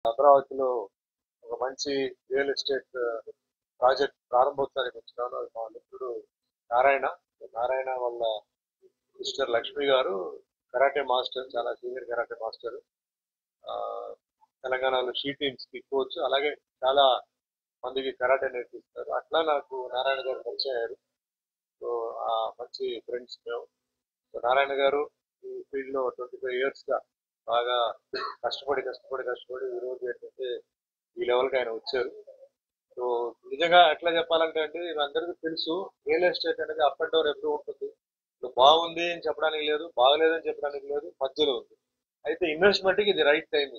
అమరావతిలో ఒక మంచి రియల్ ఎస్టేట్ ప్రాజెక్ట్ ప్రారంభోత్సవానికి వచ్చినాను. అది మా మిత్రుడు నారాయణ. నారాయణ వాళ్ళ సిస్టర్ లక్ష్మి గారు కరాటే మాస్టర్, చాలా సీనియర్ కరాటే మాస్టర్. ఆ, తెలంగాణలో షీ టీమ్స్ కి కోచ్, అలాగే చాలా మందికి కరాటే నేర్పిస్తారు. అట్లా నాకు నారాయణ గారు పరిచయం అయ్యారు. సో ఆ మంచి ఫ్రెండ్స్ మేము. సో నారాయణ గారు ఈ ఫీల్డ్ లో 25 years గా బాగా కష్టపడి ఈ రోజు ఏంటంటే ఈ లెవెల్కి ఆయన వచ్చారు. సో నిజంగా ఎట్లా చెప్పాలంటే అండి, ఇది అందరికీ తెలుసు, రియల్ ఎస్టేట్ అనేది అప్ అండ్ డౌన్ ఎప్పుడు ఉంటుంది. ఇప్పుడు బాగుంది అని చెప్పడానికి లేదు, బాగలేదని చెప్పడానికి లేదు, మధ్యలో ఉంది. అయితే ఇన్వెస్ట్మెంట్ కి ఇది రైట్ టైం.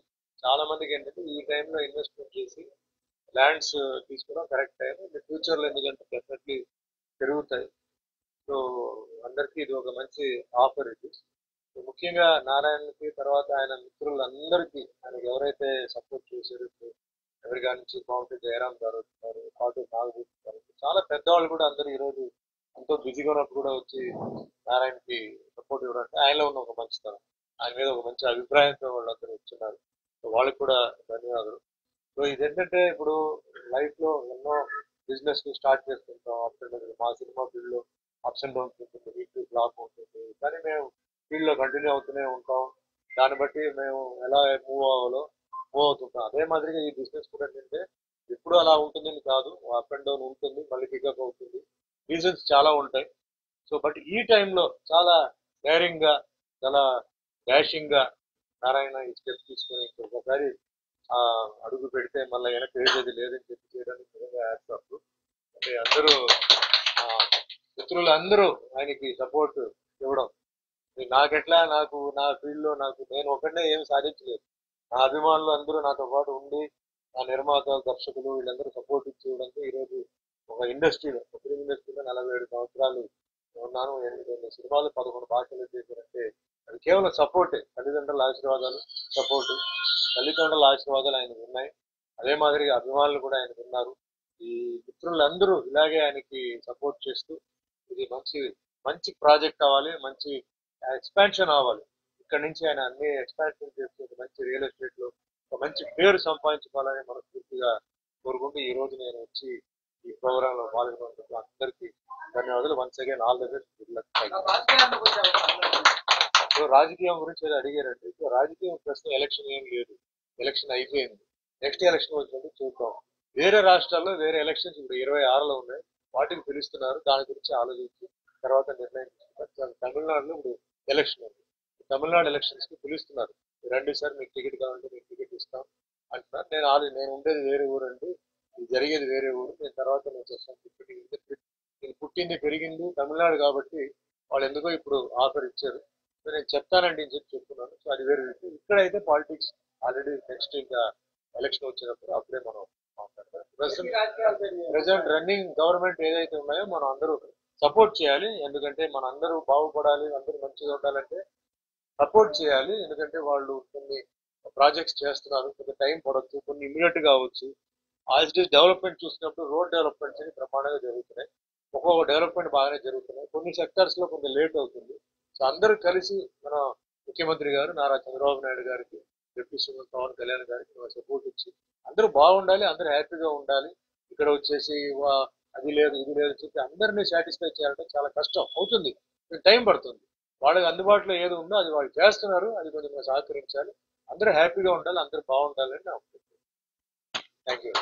చాలా మందికి ఏంటంటే ఈ టైంలో ఇన్వెస్ట్మెంట్ చేసి ల్యాండ్స్ తీసుకోవడం కరెక్ట్ టైం. ఫ్యూచర్ లో ఎందుకంటే డెఫినెట్లీ పెరుగుతాయి. సో అందరికీ ఇది ఒక మంచి ఆఫర్ ఇది. సో ముఖ్యంగా నారాయణకి, తర్వాత ఆయన మిత్రులందరికీ, ఆయనకి ఎవరైతే సపోర్ట్ చేశారు, ఎవరిగా నుంచి బాగుంటే జయరాం గారు వచ్చారు, పాటు నాగభూషణ్ గారు, చాలా పెద్దవాళ్ళు కూడా అందరూ ఈరోజు ఎంతో బిజీగా ఉన్నప్పుడు కూడా వచ్చి నారాయణకి సపోర్ట్ ఇవ్వడం అంటే ఆయనలో ఉన్న ఒక మంచితనం, ఆయన మీద ఒక మంచి అభిప్రాయంతో వాళ్ళందరూ వచ్చున్నారు. సో వాళ్ళకి కూడా ధన్యవాదాలు. సో ఇదేంటంటే ఇప్పుడు లైఫ్ లో ఎన్నో బిజినెస్ స్టార్ట్ చేస్తుంటాం. అప్ అండ్ డౌన్, మా సినిమా ఫీల్డ్ లో అప్స్ అండ్ డౌన్స్ ఉంటుంది, వీక్లీ బ్లాక్ ఉంటుంది, కానీ మేము ఫీల్డ్ లో కంటిన్యూ అవుతూనే ఉంటాం. దాన్ని బట్టి మేము ఎలా మూవ్ అవుతుంటాం. అదే మాదిరిగా ఈ బిజినెస్ కూడా ఏంటంటే ఎప్పుడు అలా ఉంటుందని కాదు, అప్ అండ్ డౌన్ ఉంటుంది, మళ్ళీ పికప్ అవుతుంది. రీజన్స్ చాలా ఉంటాయి. సో బట్ ఈ టైంలో చాలా డైరింగ్ గా, చాలా డాషింగ్ గా నారాయణ ఈ స్టెప్ తీసుకొని ఒకసారి ఆ అడుగు పెడితే మళ్ళీ వెనక్కి వేసేది లేదని చెప్పి చేయడానికి నిజంగా యాక్సెప్ట్. అంటే అందరూ ఆ, మిత్రులు అందరూ ఆయనకి సపోర్ట్ ఇవ్వడం, నాకెట్లా, నాకు నా ఫీల్డ్ లో నేను ఒకటే ఏం సాధించలేదు. నా అభిమానులు అందరూ నాతో పాటు ఉండి, నా నిర్మాతలు, దర్శకులు వీళ్ళందరూ సపోర్ట్ ఇచ్చి ఇవ్వడంతో ఈరోజు ఒక ఇండస్ట్రీలో, ఫిల్మ్ ఇండస్ట్రీలో 47 సంవత్సరాలు ఉన్నాను. 8 సినిమాలు, 11 భాషలు చేశారంటే అది కేవలం సపోర్టే. తల్లిదండ్రుల ఆశీర్వాదాలు, సపోర్టు. తల్లిదండ్రుల ఆశీర్వాదాలు ఆయనకు ఉన్నాయి. అదే మాదిరిగా అభిమానులు కూడా ఆయనకు ఉన్నారు. ఈ మిత్రులందరూ ఇలాగే ఆయనకి సపోర్ట్ చేస్తూ ఇది మంచి మంచి ప్రాజెక్ట్ అవ్వాలి, మంచి ఎక్స్పాన్షన్ అవ్వాలి. ఇక్కడ నుంచి ఆయన అన్ని ఎక్స్పాన్షన్ చేస్తూ ఒక మంచి రియల్ ఎస్టేట్ లో ఒక మంచి పేరు సంపాదించుకోవాలని మనస్ఫూర్తిగా కోరుకుంటూ ఈ రోజు నేను వచ్చి ఈ ప్రోగ్రామ్ లో పాల్గొన్నందుకు అందరికీ ధన్యవాదాలు. Once again all the best. So రాజకీయం గురించి ఏదో అడిగారంటే, సో రాజకీయం ప్రస్తుతం ఎలక్షన్ ఏం లేదు, ఎలక్షన్ అయిపోయింది. నెక్స్ట్ ఎలక్షన్ వచ్చినప్పుడు చూద్దాం. వేరే రాష్ట్రాల్లో వేరే ఎలక్షన్స్ ఇప్పుడు 26లో ఉన్నాయి, వాటికి పిలుస్తున్నారు. దాని గురించి ఆలోచించి తర్వాత నిర్ణయం తీసుకుంటారు. తమిళనాడులో ఇప్పుడు ఎలక్షన్ ఉంది, తమిళనాడు ఎలక్షన్స్ కి పిలుస్తున్నారు. రండి సార్, మీకు టికెట్ కావాలంటే మీకు టికెట్ ఇస్తాం అంటున్నారు. నేను ఉండేది వేరే ఊరు అండి, ఇది జరిగేది వేరే ఊరు, నేను తర్వాత నేను చేస్తాను. నేను పుట్టింది పెరిగింది తమిళనాడు కాబట్టి వాళ్ళు ఎందుకో ఇప్పుడు ఆఫర్ ఇచ్చారు. సో నేను చెప్తానండి అని చెప్పి చెప్తున్నాను. సో అది వేరే విషయం. ఇక్కడైతే పాలిటిక్స్ ఆల్రెడీ నెక్స్ట్ ఇంకా ఎలక్షన్ వచ్చినప్పుడు అప్పుడే మనం మాట్లాడతాం. ప్రెసెంట్ రన్నింగ్ గవర్నమెంట్ ఏదైతే ఉన్నాయో మనం అందరూ సపోర్ట్ చేయాలి. ఎందుకంటే మన అందరూ బాగుపడాలి, అందరూ మంచిగా ఉండాలంటే సపోర్ట్ చేయాలి. ఎందుకంటే వాళ్ళు కొన్ని ప్రాజెక్ట్స్ చేస్తున్నారు, కొంచెం టైం పడవచ్చు, కొన్ని ఇమీడియట్ గా అవ్వచ్చు. యాజ్ ఇట్ ఈస్ డెవలప్మెంట్ చూసినప్పుడు రోడ్ డెవలప్మెంట్స్ అని ప్రమాణంగా జరుగుతున్నాయి. ఒక్కొక్క డెవలప్మెంట్ బాగానే జరుగుతున్నాయి, కొన్ని సెక్టర్స్ లో కొంచెం లేట్ అవుతుంది. సో అందరూ కలిసి మన ముఖ్యమంత్రి గారు నారా చంద్రబాబు నాయుడు గారికి, డిప్యూటీ సీఎం పవన్ కళ్యాణ్ గారికి సపోర్ట్ ఇచ్చి అందరూ బాగుండాలి, అందరూ హ్యాపీగా ఉండాలి. ఇక్కడ వచ్చేసి అది లేదు ఇది లేదు చెప్పి అందరినీ సాటిస్ఫై చేయాలంటే చాలా కష్టం అవుతుంది, టైం పడుతుంది. వాళ్ళకి అందుబాటులో ఏది ఉందో అది వాళ్ళు చేస్తున్నారు, అది కొంచెం సహకరించాలి. అందరూ హ్యాపీగా ఉండాలి, అందరూ బాగుండాలని నా థ్యాంక్ యూ.